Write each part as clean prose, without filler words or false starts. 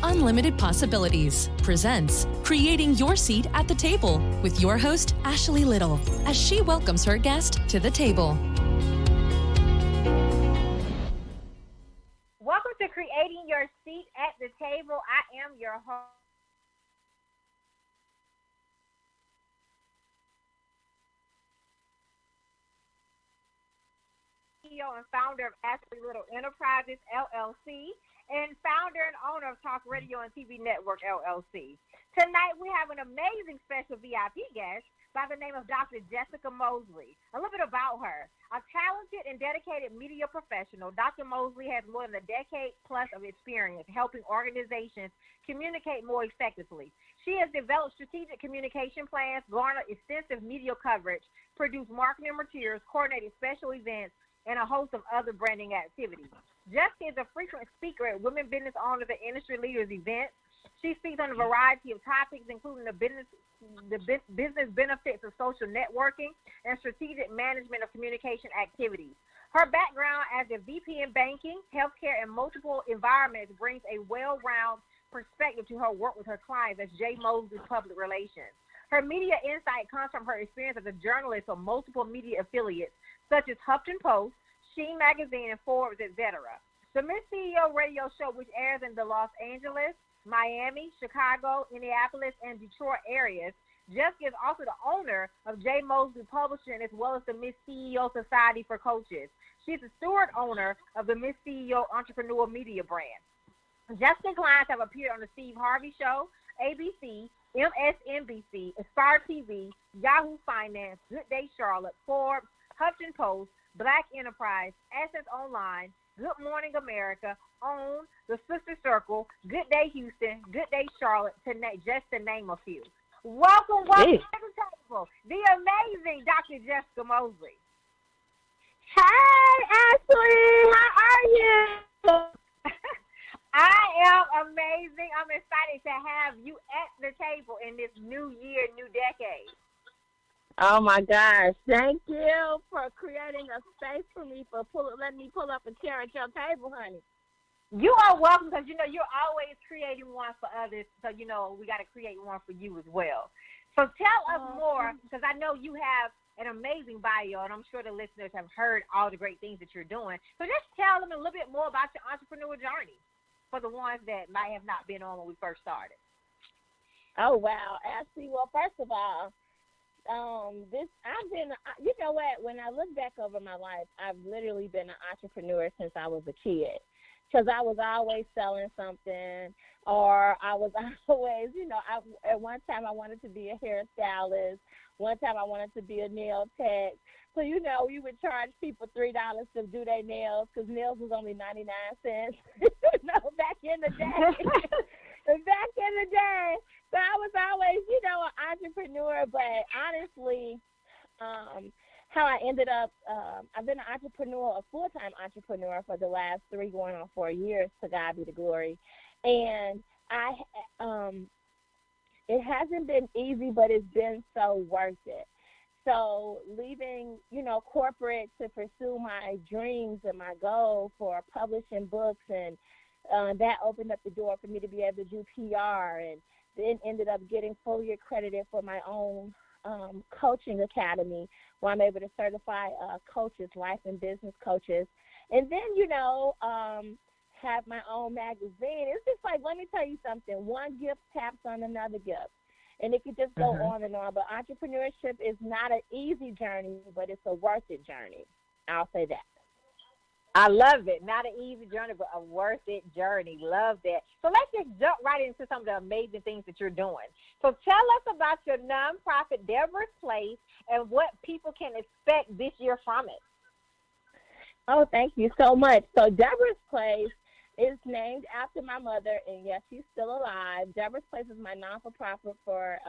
Unlimited Possibilities presents Creating Your Seat at the Table with your host, Ashley Little, as she welcomes her guest to the table. Welcome to Creating Your Seat at the Table. I am your host. CEO and founder of Ashley Little Enterprises, LLC, and founder and owner of Talk Radio and TV Network, LLC. Tonight, we have an amazing special VIP guest by the name of Dr. Jessica Mosely. A little bit about her. A talented and dedicated media professional, Dr. Mosely has more than a decade plus of experience helping organizations communicate more effectively. She has developed strategic communication plans, garnered extensive media coverage, produced marketing materials, coordinated special events, and a host of other branding activities. Jessica is a frequent speaker at women business owners and industry leaders events. She speaks on a variety of topics, including the business benefits of social networking and strategic management of communication activities. Her background as a VP in banking, healthcare, and multiple environments brings a well-rounded perspective to her work with her clients as J. Mosely Public Relations. Her media insight comes from her experience as a journalist for multiple media affiliates, such as Huffington Post, Sheen Magazine, and Forbes, etc. The Miss CEO radio show, which airs in the Los Angeles, Miami, Chicago, Indianapolis, and Detroit areas. Jessica is also the owner of J. Mosely Publishing, as well as the Miss CEO Society for Coaches. She's the steward owner of the Miss CEO Entrepreneur Media brand. Jessica's clients have appeared on the Steve Harvey Show, ABC, MSNBC, Aspire TV, Yahoo Finance, Good Day Charlotte, Forbes, Huffington Post, Black Enterprise, Essence Online, Good Morning America, OWN, The Sister Circle, Good Day Houston, Good Day Charlotte, just to name a few. Welcome to the table, the amazing Dr. Jessica Mosely. Hey, Ashley, how are you? I am amazing. I'm excited to have you at the table in this new year, new decade. Oh, my gosh. Thank you for creating a space for me, for letting me pull up a chair at your table, honey. You are welcome because, you're always creating one for others. So, we got to create one for you as well. So tell us more, because I know you have an amazing bio, and I'm sure the listeners have heard all the great things that you're doing. So just tell them a little bit more about your entrepreneur journey for the ones that might have not been on when we first started. Oh, wow. Ashley, well, first of all, I've been, when I look back over my life, I've literally been an entrepreneur since I was a kid. Because I was always selling something, or I was always, at one time I wanted to be a hairstylist. One time I wanted to be a nail tech. So, we would charge people $3 to do their nails because nails was only 99 cents, back in the day. Back in the day. So I was always, an entrepreneur, but honestly, how I ended up, I've been an entrepreneur, a full-time entrepreneur for the last 3 going on 4 years, to God be the glory. And it hasn't been easy, but it's been so worth it. So leaving, corporate to pursue my dreams and my goal for publishing books, and that opened up the door for me to be able to do PR, and then ended up getting fully accredited for my own coaching academy, where I'm able to certify coaches, life and business coaches. And then, have my own magazine. It's just like, let me tell you something. One gift taps on another gift. And it could just go on and on. But entrepreneurship is not an easy journey, but it's a worth it journey. I'll say that. I love it. Not an easy journey, but a worth it journey. Love that. So let's just jump right into some of the amazing things that you're doing. So tell us about your nonprofit, Deborah's Place, and what people can expect this year from it. Oh, thank you so much. So Deborah's Place is named after my mother, and yes, she's still alive. Deborah's Place is my non-for-profit for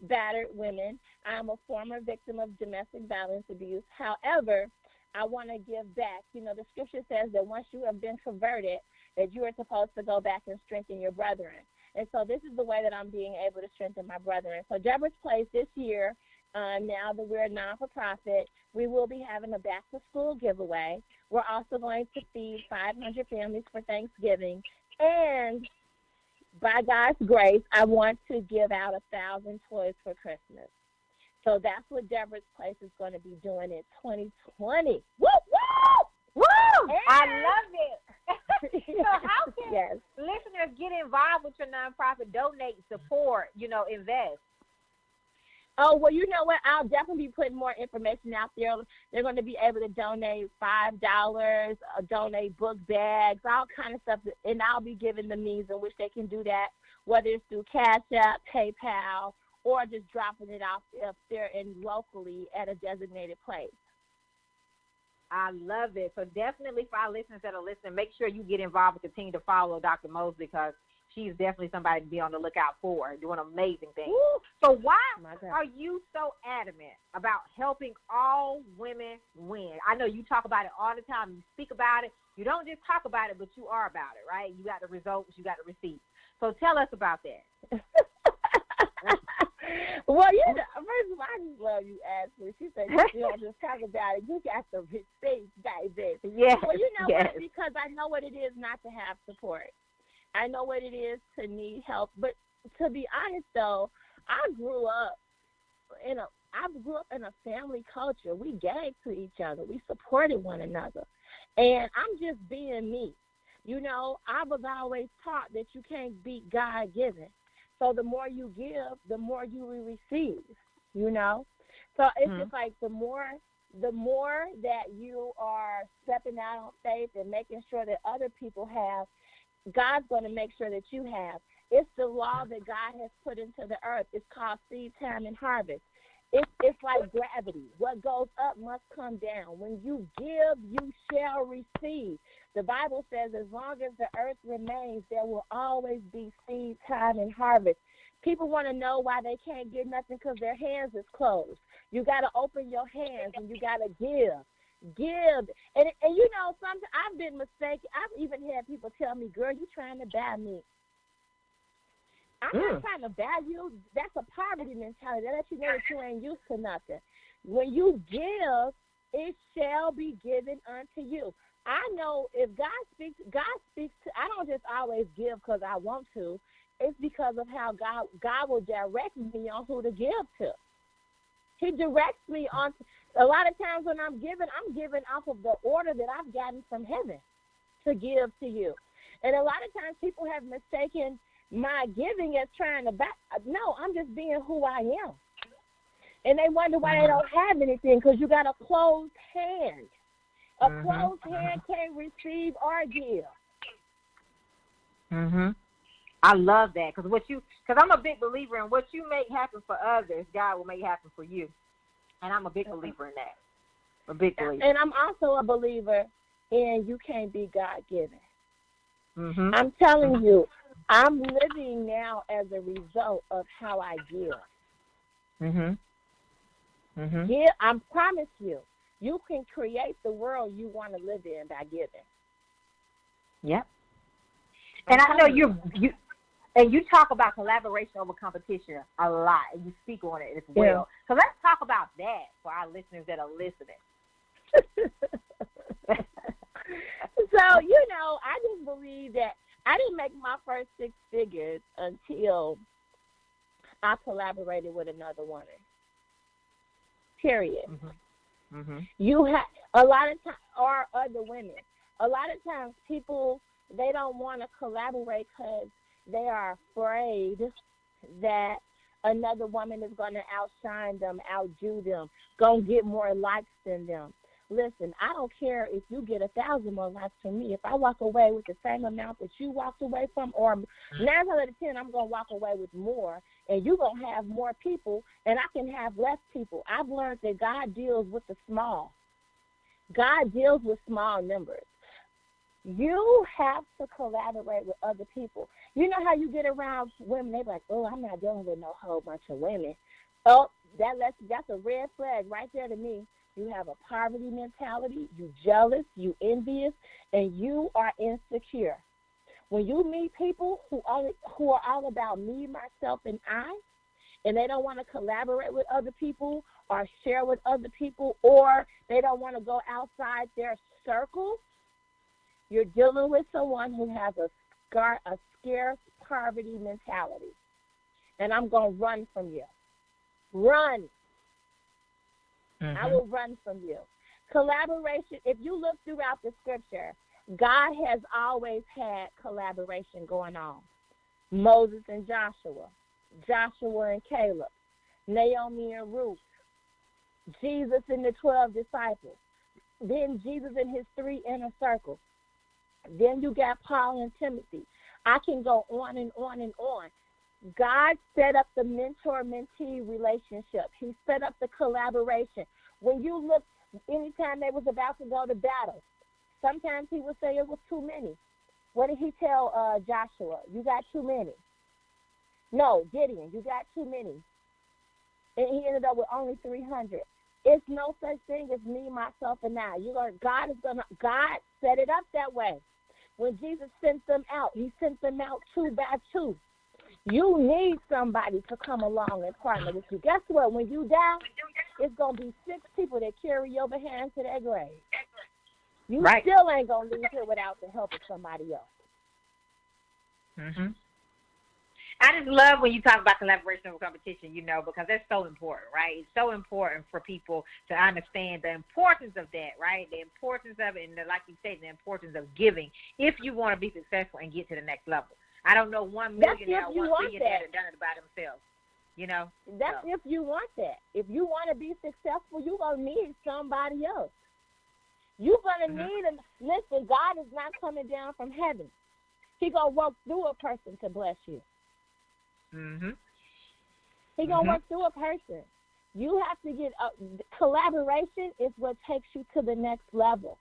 battered women. I'm a former victim of domestic violence abuse. However, I want to give back. The scripture says that once you have been converted, that you are supposed to go back and strengthen your brethren. And so this is the way that I'm being able to strengthen my brethren. So Deborah's Place this year, now that we're a non-for-profit, we will be having a back-to-school giveaway. We're also going to feed 500 families for Thanksgiving. And by God's grace, I want to give out 1,000 toys for Christmas. So that's what Deborah's Place is going to be doing in 2020. Woo, woo! Woo! I love it. So how can Yes. listeners get involved with your nonprofit, donate, support, invest? Oh, well, you know what? I'll definitely be putting more information out there. They're going to be able to donate $5, donate book bags, all kind of stuff. And I'll be giving the means in which they can do that, whether it's through Cash App, PayPal, or just dropping it off if they're in locally at a designated place. I love it. So definitely for our listeners that are listening, make sure you get involved and continue to follow Dr. Mosely, because she's definitely somebody to be on the lookout for, doing amazing things. Woo. So why are you so adamant about helping all women win? I know you talk about it all the time. You speak about it. You don't just talk about it, but you are about it, right? You got the results. You got the receipts. So tell us about that. Well, first of all, I just love you, Ashley. She said you don't just talk about it. You got the receipts, baby. Yes. Well, you know yes. what? Because I know what it is not to have support. I know what it is to need help. But to be honest, though, I grew up in a family culture. We gave to each other. We supported one another. And I'm just being me. I was always taught that you can't beat God-given. So the more you give, the more you will receive, So it's just like the more that you are stepping out on faith and making sure that other people have, God's going to make sure that you have. It's the law that God has put into the earth. It's called seed time and harvest. It's like gravity. What goes up must come down. When you give, you shall receive. The Bible says as long as the earth remains, there will always be seed time and harvest. People want to know why they can't get nothing because their hands is closed. You got to open your hands and you got to give. Give. And sometimes I've been mistaken. I've even had people tell me, girl, you trying to buy me. I'm not trying to buy you. That's a poverty mentality. That lets you know that you ain't used to nothing. When you give, it shall be given unto you. I know if God speaks to, I don't just always give because I want to. It's because of how God will direct me on who to give to. He directs me on. A lot of times when I'm giving off of the order that I've gotten from heaven to give to you. And a lot of times people have mistaken my giving as trying to back. No, I'm just being who I am. And they wonder why they don't have anything, because you got a closed hand. A closed hand can't receive or give. I love that, because I'm a big believer in what you make happen for others, God will make happen for you. And I'm a big believer in that. A big believer. And I'm also a believer in you can't be God-given. I'm telling you, I'm living now as a result of how I give. Yeah, I promise you, you can create the world you want to live in by giving. Yep. And I know you talk about collaboration over competition a lot, and you speak on it as well. So let's talk about that for our listeners that are listening. So, I just believe that I didn't make my first 6 figures until I collaborated with another woman. Period. You have a lot of times, or other women. A lot of times, people, they don't want to collaborate because they are afraid that another woman is going to outshine them, outdo them, going to get more likes than them. Listen, I don't care if you get 1,000 more likes from me. If I walk away with the same amount that you walked away from, or 9 out of 10, I'm going to walk away with more, and you're going to have more people, and I can have less people. I've learned that God deals with the small. God deals with small numbers. You have to collaborate with other people. You know how you get around women, they're like, oh, I'm not dealing with no whole bunch of women. Oh, that's a red flag right there to me. You have a poverty mentality, you jealous, you envious, and you are insecure. When you meet people who are all about me, myself, and I, and they don't want to collaborate with other people or share with other people, or they don't want to go outside their circle, you're dealing with someone who has a scarce poverty mentality. And I'm going to run from you. Run. I will run from you. Collaboration, if you look throughout the scripture, God has always had collaboration going on. Moses and Joshua, Joshua and Caleb, Naomi and Ruth, Jesus and the 12 disciples, then Jesus and his 3 inner circles. Then you got Paul and Timothy. I can go on and on and on. God set up the mentor-mentee relationship. He set up the collaboration. When you look, anytime they was about to go to battle, sometimes he would say it was too many. What did he tell Joshua? You got too many. No, Gideon, you got too many. And he ended up with only 300. It's no such thing as me, myself, and I. God set it up that way. When Jesus sent them out, he sent them out 2 by 2. You need somebody to come along and partner with you. Guess what? When you die, it's going to be 6 people that carry your behind to their grave. You still ain't going to leave here without the help of somebody else. I just love when you talk about collaboration over competition, because that's so important, right? It's so important for people to understand the importance of that, right? The importance of it, and like you said, the importance of giving if you want to be successful and get to the next level. I don't know one millionaire or 1 billionaire that done it by themselves, That's if you want that. If you want to be successful, you're going to need somebody else. You're going to need listen, God is not coming down from heaven. He's going to work through a person to bless you. He's going to work through a person. You have to get collaboration is what takes you to the next level.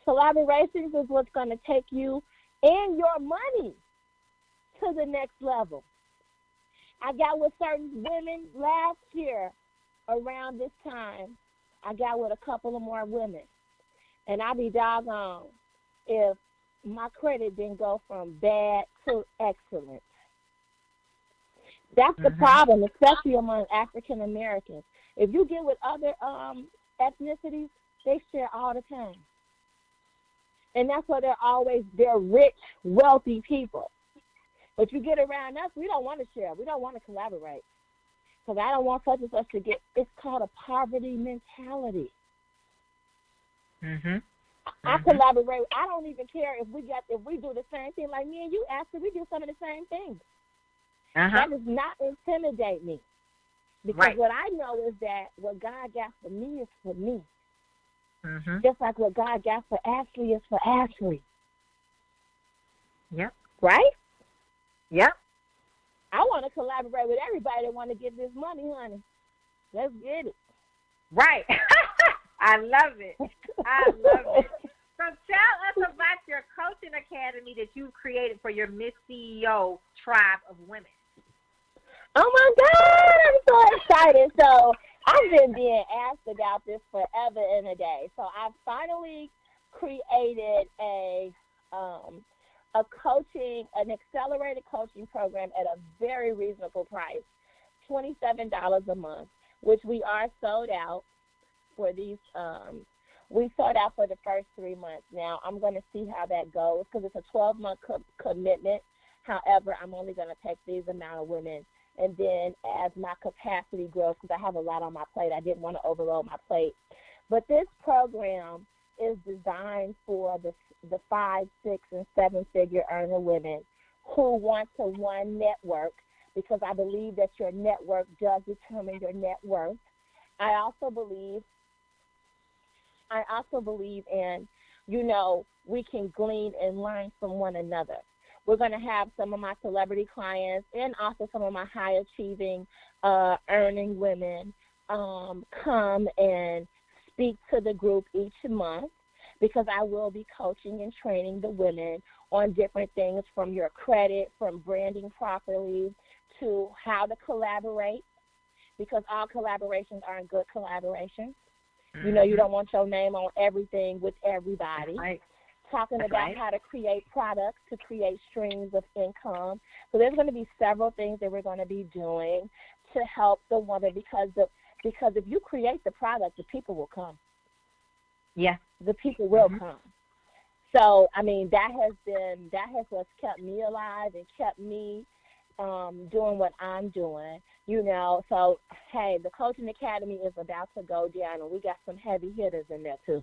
Collaboration is what's going to take you and your money to the next level. I got with certain women last year around this time. I got with a couple of more women. And I be doggone if my credit didn't go from bad to excellent. That's the problem, especially among African Americans. If you get with other ethnicities, they share all the time. And that's why they're rich, wealthy people. But you get around us, we don't want to share. We don't want to collaborate. Because I don't want such and such to get, it's called a poverty mentality. I collaborate. I don't even care if we do the same thing. Like me and you, Ashley, we do some of the same things. That does not intimidate me. Because what I know is that what God got for me is for me. Just like what God got for Ashley is for Ashley. Yep. Right? Yep. I want to collaborate with everybody that want to get this money, honey. Let's get it. Right. I love it. I love it. So tell us about your coaching academy that you created for your Miss CEO tribe of women. Oh, my God. I'm so excited. So I've been being asked about this forever and a day. So I finally created an accelerated coaching program at a very reasonable price, $27 a month, which we are sold out for these. We sold out for the first 3 months. Now I'm going to see how that goes because it's a 12-month commitment. However, I'm only going to take these amount of women. And then as my capacity grows, because I have a lot on my plate, I didn't want to overload my plate. But this program is designed for the 5, 6, and 7-figure earner women who want to, one, network, because I believe that your network does determine your net worth. I also believe in, we can glean and learn from one another. We're going to have some of my celebrity clients and also some of my high-achieving earning women come and speak to the group each month because I will be coaching and training the women on different things from your credit, from branding properly, to how to collaborate because all collaborations aren't good collaborations. You don't want your name on everything with everybody. Right. Talking about how to create products to create streams of income. So there's going to be several things that we're going to be doing to help the woman because if you create the product, the people will come. Yeah. The people will come. So, I mean, that has what's kept me alive and kept me doing what I'm doing, So, hey, the Coaching Academy is about to go down, and we got some heavy hitters in there, too.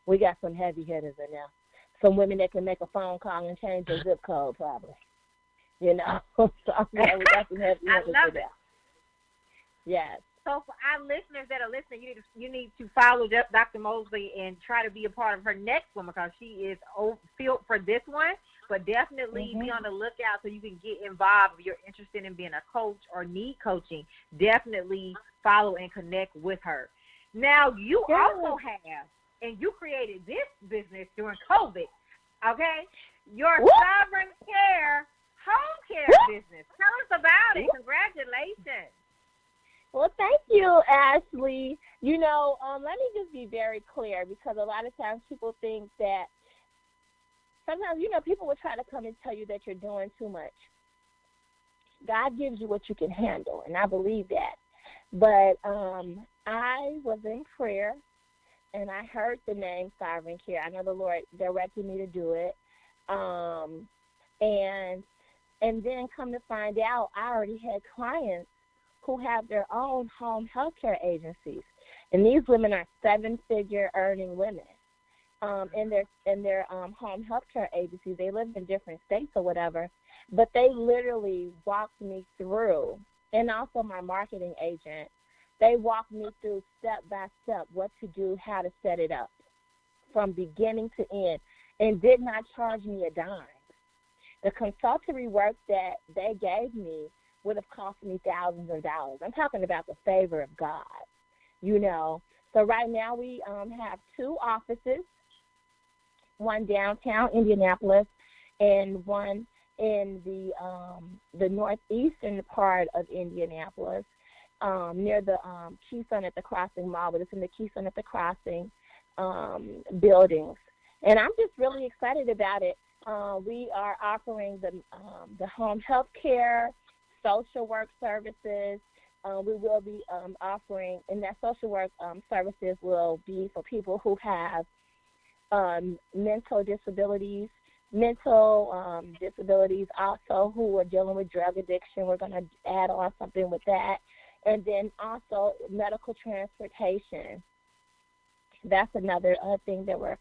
We got some heavy hitters in there. Some women that can make a phone call and change their zip code, probably. So, yeah, we got some heavy hitters in there. Yes. So for our listeners that are listening, you need to follow Dr. Mosely and try to be a part of her next one, because she is filled for this one. But definitely be on the lookout so you can get involved. If you're interested in being a coach or need coaching, definitely follow and connect with her. Now, you also have, and you created this business during COVID, okay? Your Sovereign Care home care business. Tell us about it. Congratulations. Well, thank you, Ashley. Let me just be very clear, because a lot of times people think that sometimes, people will try to come and tell you that you're doing too much. God gives you what you can handle, and I believe that. But I was in prayer, and I heard the name Sovereign Care. I know the Lord directed me to do it. And then come to find out, I already had clients who have their own home health care agencies. And these women are 7-figure earning women in their home health care agencies. They live in different states or whatever, but they literally walked me through, and also my marketing agent, they walked me through step by step what to do, how to set it up from beginning to end, and did not charge me a dime. The consultancy work that they gave me would have cost me thousands of dollars. I'm talking about the favor of God, So right now we have 2 offices, one downtown Indianapolis and one in the northeastern part of Indianapolis, near the Keystone at the Crossing Mall, but it's in the Keystone at the Crossing buildings. And I'm just really excited about it. We are offering the home health care, social work services. We will be offering, and that social work services will be for people who have mental disabilities, also who are dealing with drug addiction. We're going to add on something with that. And then also medical transportation. That's another thing that we're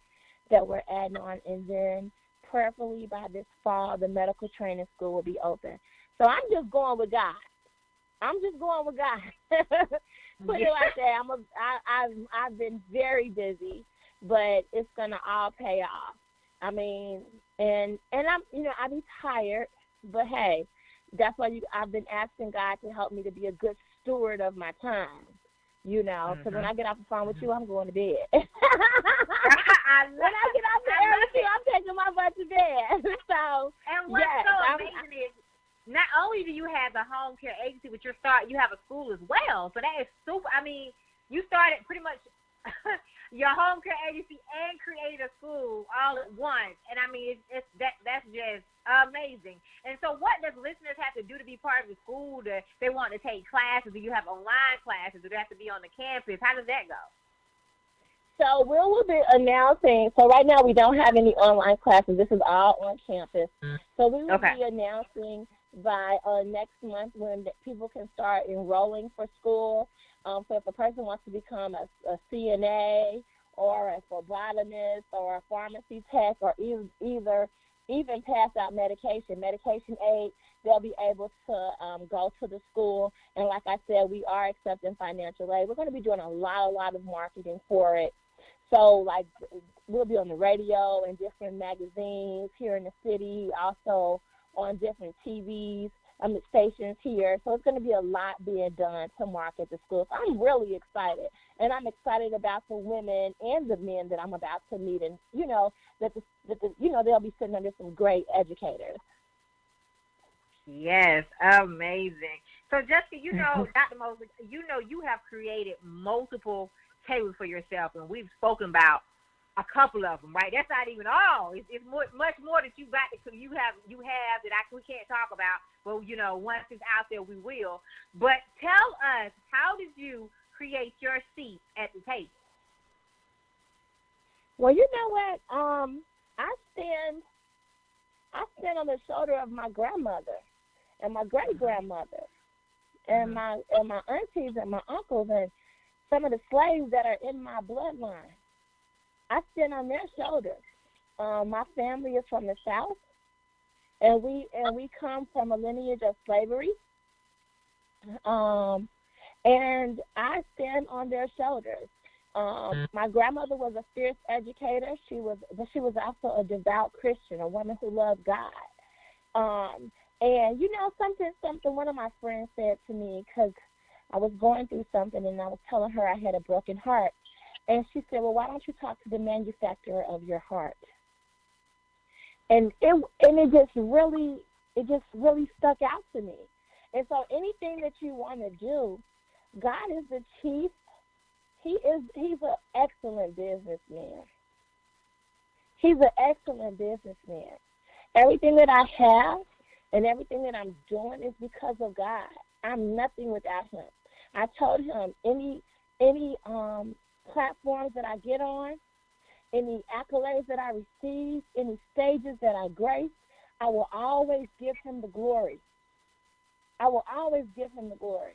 adding on. And then prayerfully by this fall, the medical training school will be open. So I'm just going with God. Put it like that. I've been very busy, but it's gonna all pay off. I mean, and I'm I be tired, but hey, that's why I've been asking God to help me to be a good steward of my time. Because when I get off the phone with you, I'm going to bed. When I get off the air with you, I'm taking my butt to bed. So, and what's amazing is, not only do you have the home care agency, but you have a school as well. So that is super. I mean, you started pretty much your home care agency and created a school all at once. And I mean, that's just amazing. And so what does listeners have to do to be part of the school? They want to take classes? Do you have online classes? Do they have to be on the campus? How does that go? So we will be announcing. So right now we don't have any online classes. This is all on campus. So we will be announcing by next month when people can start enrolling for school. So if a person wants to become a CNA or a phlebotomist or a pharmacy tech, or even pass out medication aid, they'll be able to go to the school. And like I said, we are accepting financial aid. We're going to be doing a lot of marketing for it. So, like, we'll be on the radio and different magazines here in the city, also on different TVs, stations here. So it's going to be a lot being done to market the school. So I'm really excited. And I'm excited about the women and the men that I'm about to meet. And, they'll be sitting under some great educators. Yes, amazing. So, Jessica, Dr. Mosely, you have created multiple tables for yourself, and we've spoken about a couple of them, right? That's not even all. It's much more that you have that we can't talk about. Well, once it's out there, we will. But tell us, how did you create your seat at the table? Well, you know what? I stand on the shoulder of my grandmother and my great grandmother and my aunties and my uncles and some of the slaves that are in my bloodline. I stand on their shoulders. My family is from the South, and we come from a lineage of slavery. And I stand on their shoulders. My grandmother was a fierce educator. But she was also a devout Christian, a woman who loved God. And you know something. One of my friends said to me, because I was going through something, and I was telling her I had a broken heart, and she said, "Well, why don't you talk to the manufacturer of your heart?" And it just really stuck out to me. And so anything that you want to do, God is the chief. He's an excellent businessman. He's an excellent businessman. Everything that I have and everything that I'm doing is because of God. I'm nothing without him. I told him any platforms that I get on, any accolades that I receive, any stages that I grace, I will always give him the glory. I will always give him the glory,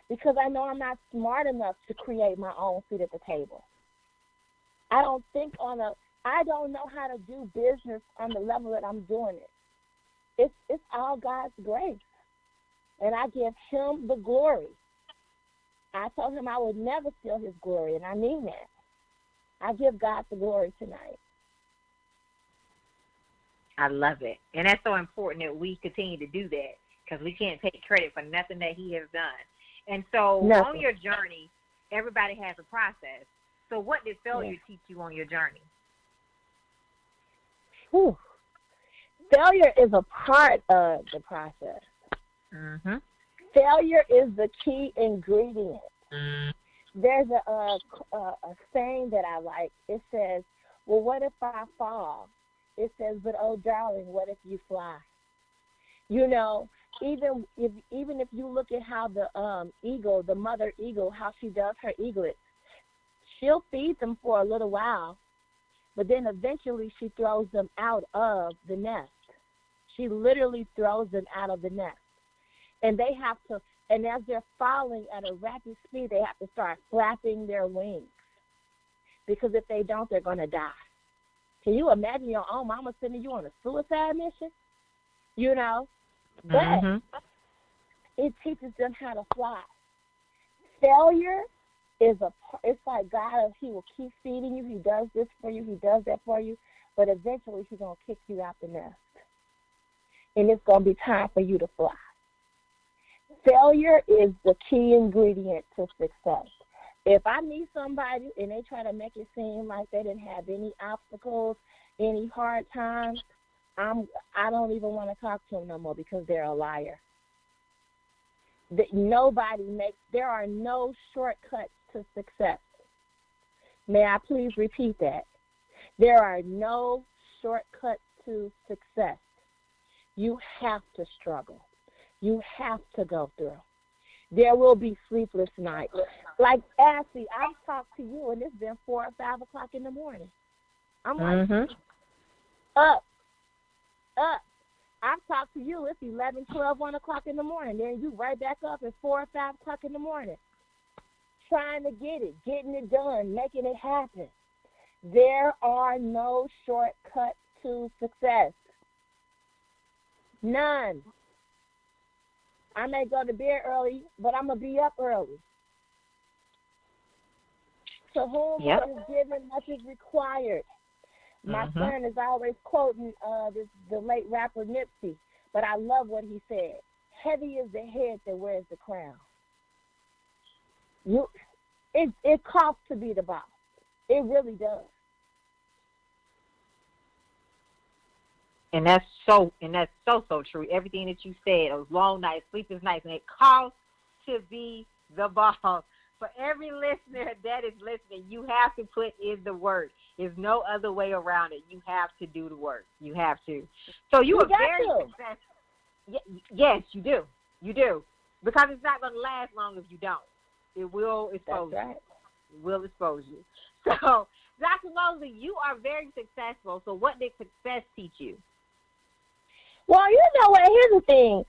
because I know I'm not smart enough to create my own seat at the table. I don't know how to do business on the level that I'm doing it. It's all God's grace, and I give him the glory. I told him I would never steal his glory, and I mean that. I give God the glory tonight. I love it. And that's so important that we continue to do that, because we can't take credit for nothing that he has done. And so on your journey, everybody has a process. So what did failure teach you on your journey? Whew. Failure is a part of the process. Mm-hmm. Failure is the key ingredient. There's a saying that I like. It says, "Well, what if I fall?" It says, "But oh, darling, what if you fly?" You know, even if you look at how the eagle, the mother eagle, how she does her eaglets, she'll feed them for a little while, but then eventually she throws them out of the nest. She literally throws them out of the nest. And they have to, and as they're falling at a rapid speed, they have to start flapping their wings. Because if they don't, they're going to die. Can you imagine your own mama sending you on a suicide mission? You know? But it teaches them how to fly. Failure is it's like God, he will keep feeding you. He does this for you. He does that for you. But eventually he's going to kick you out the nest. And it's going to be time for you to fly. Failure is the key ingredient to success. If I meet somebody and they try to make it seem like they didn't have any obstacles, any hard times, I don't even want to talk to them no more, because they're a liar. There are no shortcuts to success. May I please repeat that? There are no shortcuts to success. You have to struggle. You have to go through. There will be sleepless nights. Like, Ashley, I've talked to you, and it's been 4 or 5 o'clock in the morning. I'm like, up. I've talked to you, it's 11, 12, 1 o'clock in the morning. Then you right back up at 4 or 5 o'clock in the morning, trying to get it, getting it done, making it happen. There are no shortcuts to success. None. I may go to bed early, but I'm going to be up early. To whom much is given, much is required. My son is always quoting the late rapper Nipsey, but I love what he said. Heavy is the head that wears the crown. It costs to be the boss. It really does. And that's so true. Everything that you said, those long nights, sleepless nights, and it costs to be the boss. For every listener that is listening, you have to put in the work. There's no other way around it. You have to do the work. You have to. So you are very successful. Yes, you do. You do. Because it's not going to last long if you don't. It will expose you. It will expose you. So Dr. Mosely, you are very successful. So what did success teach you? Well, you know what? Here's the thing.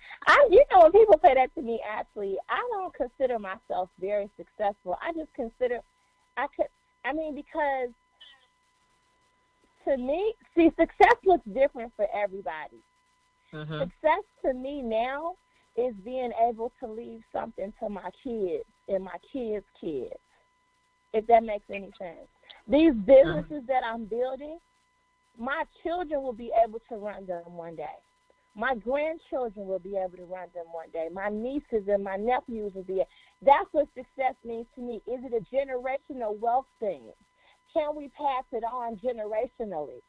When people say that to me, Ashley, I don't consider myself very successful. I just consider, because to me, see, success looks different for everybody. Mm-hmm. Success to me now is being able to leave something to my kids and my kids' kids, if that makes any sense. These businesses that I'm building, my children will be able to run them one day. My grandchildren will be able to run them one day. My nieces and my nephews will be. That's what success means to me. Is it a generational wealth thing? Can we pass it on generationally?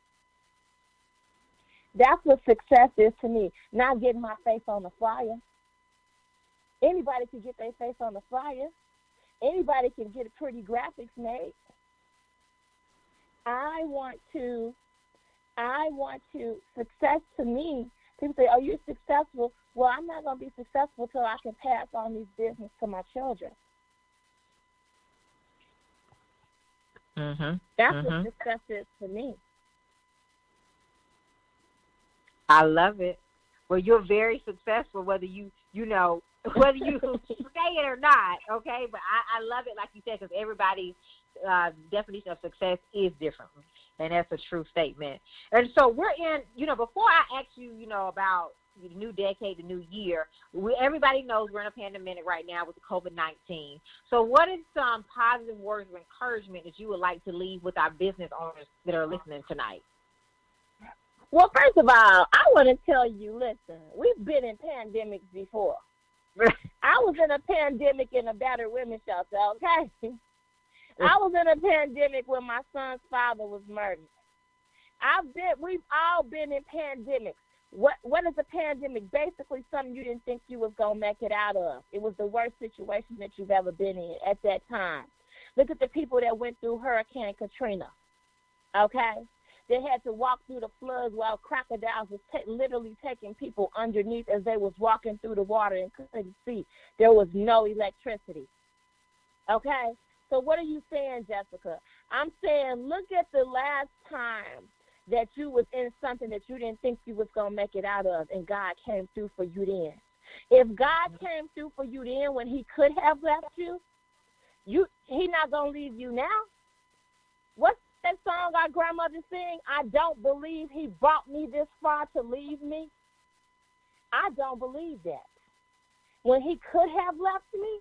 That's what success is to me. Not getting my face on the flyer. Anybody can get their face on the flyer. Anybody can get pretty graphics made. I want to, success to me, people say, oh, you're successful. Well, I'm not going to be successful until I can pass on these business to my children. Mm-hmm. That's what success is to me. I love it. Well, you're very successful, whether you say it or not, okay? But I love it, like you said, because everybody's definition of success is different. And that's a true statement. And so we're in, before I ask you, about the new decade, the new year, everybody knows we're in a pandemic right now with the COVID-19. So what is some positive words of encouragement that you would like to leave with our business owners that are listening tonight? Well, first of all, I want to tell you, listen, we've been in pandemics before. I was in a pandemic in a battered women's shelter, okay? I was in a pandemic when my son's father was murdered. We've all been in pandemics. What is a pandemic? Basically something you didn't think you was going to make it out of. It was the worst situation that you've ever been in at that time. Look at the people that went through Hurricane Katrina, okay? They had to walk through the floods while crocodiles was literally taking people underneath as they was walking through the water and couldn't see. There was no electricity, okay? So what are you saying, Jessica? I'm saying look at the last time that you was in something that you didn't think you was going to make it out of, and God came through for you then. If God came through for you then when he could have left you, he not going to leave you now. What's that song our grandmother sang? I don't believe he brought me this far to leave me. I don't believe that. When he could have left me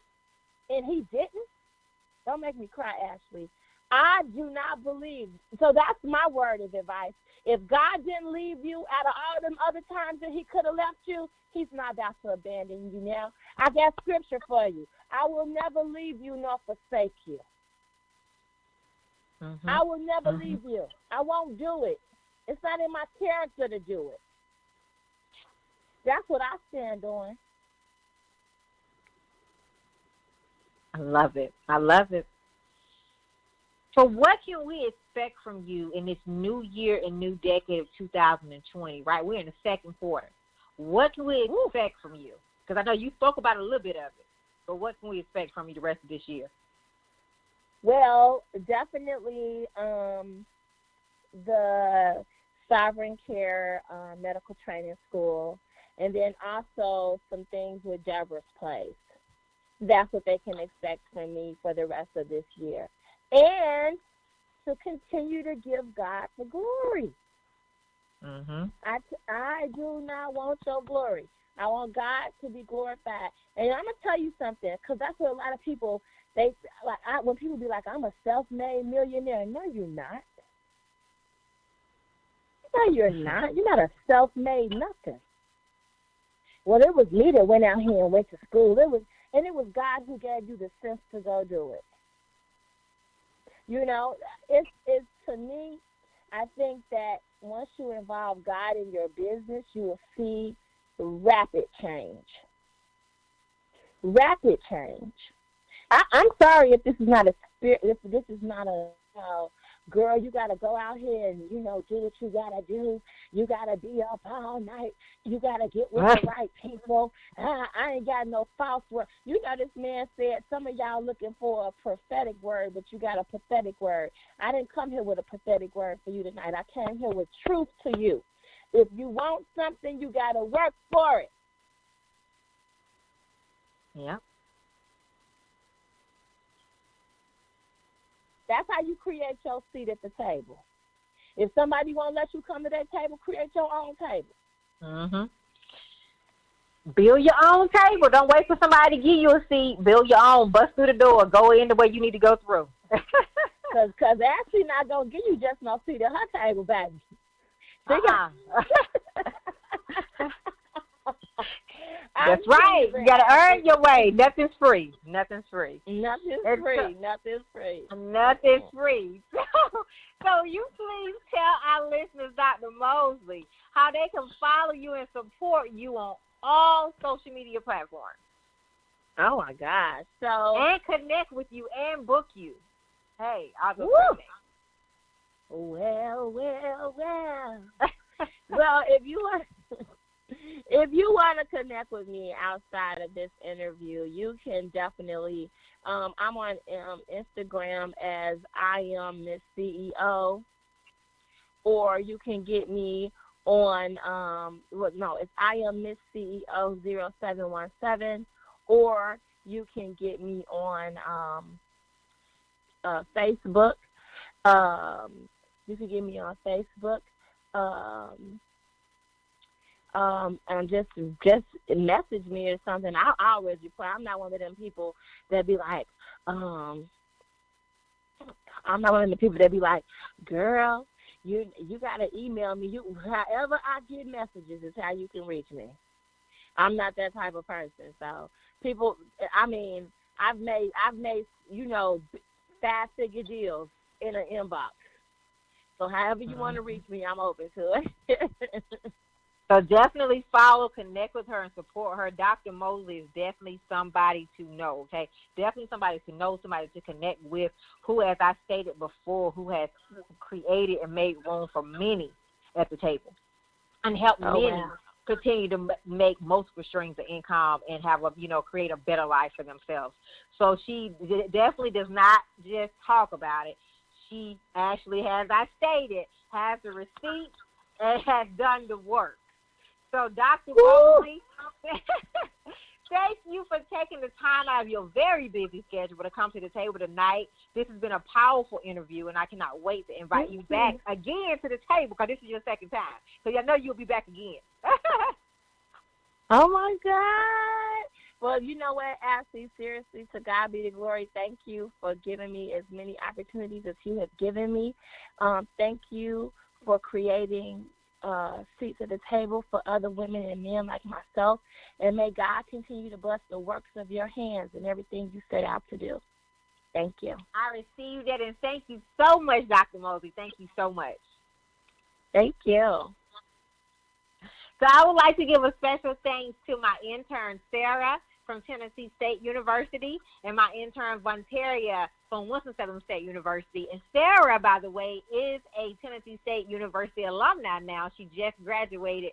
and he didn't, don't make me cry, Ashley. I do not believe. So that's my word of advice. If God didn't leave you out of all them other times that he could have left you, he's not about to abandon you now. I got scripture for you. I will never leave you nor forsake you. Mm-hmm. I will never leave you. I won't do it. It's not in my character to do it. That's what I stand on. I love it. I love it. So what can we expect from you in this new year and new decade of 2020, right? We're in the second quarter. What can we expect from you? Because I know you spoke about a little bit of it, but what can we expect from you the rest of this year? Well, definitely the Sovereign Care Medical Training School, and then also some things with Deborah's Place. That's what they can expect from me for the rest of this year. And to continue to give God the glory. Mm-hmm. I do not want your glory. I want God to be glorified. And I'm going to tell you something, because that's what a lot of people, when people be like, I'm a self-made millionaire. No, you're not. No, you're not. You're not a self-made nothing. Well, it was me that went out here and went to school. It was God who gave you the sense to go do it. It's to me, I think that once you involve God in your business, you will see rapid change. Rapid change. I'm sorry if this is not a spirit, if this is not a, girl, you got to go out here and, do what you got to do. You got to be up all night. you got to get with the right people. I ain't got no false word. You know, this man said some of y'all looking for a prophetic word, but you got a pathetic word. I didn't come here with a pathetic word for you tonight. I came here with truth to you. If you want something, you got to work for it. Yeah. That's how you create your seat at the table. If somebody won't let you come to that table, create your own table. Mm-hmm. Build your own table. Don't wait for somebody to give you a seat. Build your own. Bust through the door. Go in the way you need to go through. Because Ashley not going to give you just no seat at her table, baby. That's right. You got to earn your way. Nothing's free. Nothing's free. Nothing's free. Nothing's free. Nothing's free. So you please tell our listeners, Dr. Mosely, how they can follow you and support you on all social media platforms. Oh, my gosh. So and connect with you and book you. Hey, I'll go Well. Well, if you want to connect with me outside of this interview, you can definitely. I'm on Instagram as I am Miss CEO, or you can get me on it's I am Miss CEO 0717, or you can get me on Facebook. You can get me on Facebook. And just message me or something. I always reply. I'm not one of them people that be like, I'm not one of the people that be like, girl, you gotta email me. However I get messages is how you can reach me. I'm not that type of person. So people, I mean, I've made 5-figure deals in an inbox. So however you want to reach me, I'm open to it. So definitely follow, connect with her, and support her. Dr. Mosely is definitely somebody to know, okay? Definitely somebody to know, somebody to connect with, who, as I stated before, who has created and made room for many at the table and helped many continue to make multiple streams of income and have create a better life for themselves. So she definitely does not just talk about it. She actually, as I stated, has the receipt and has done the work. So, Dr. Mosely, thank you for taking the time out of your very busy schedule to come to the table tonight. This has been a powerful interview, and I cannot wait to invite you back again to the table, because this is your second time. So, I know you'll be back again. Oh, my God. Well, you know what, Ashley, seriously, to God be the glory. Thank you for giving me as many opportunities as you have given me. Thank you for creating seats at the table for other women and men like myself, and may God continue to bless the works of your hands and everything you set out to do. Thank you. I received that, and thank you so much, Dr. Mosely. Thank you so much. Thank you. So I would like to give a special thanks to my intern, Sarah, from Tennessee State University, and my intern, Vontaria, from Winston-Salem State University. And Sarah, by the way, is a Tennessee State University alumni now. She just graduated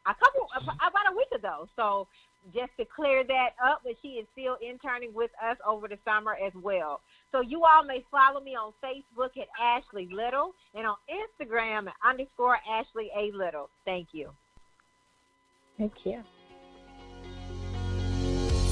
about a week ago. So just to clear that up, but she is still interning with us over the summer as well. So you all may follow me on Facebook at Ashley Little, and on Instagram at _Ashley A. Little. Thank you. Thank you.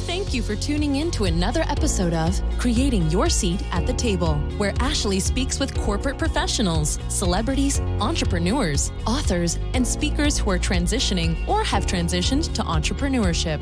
Thank you for tuning in to another episode of Creating Your Seat at the Table, where Ashley speaks with corporate professionals, celebrities, entrepreneurs, authors, and speakers who are transitioning or have transitioned to entrepreneurship.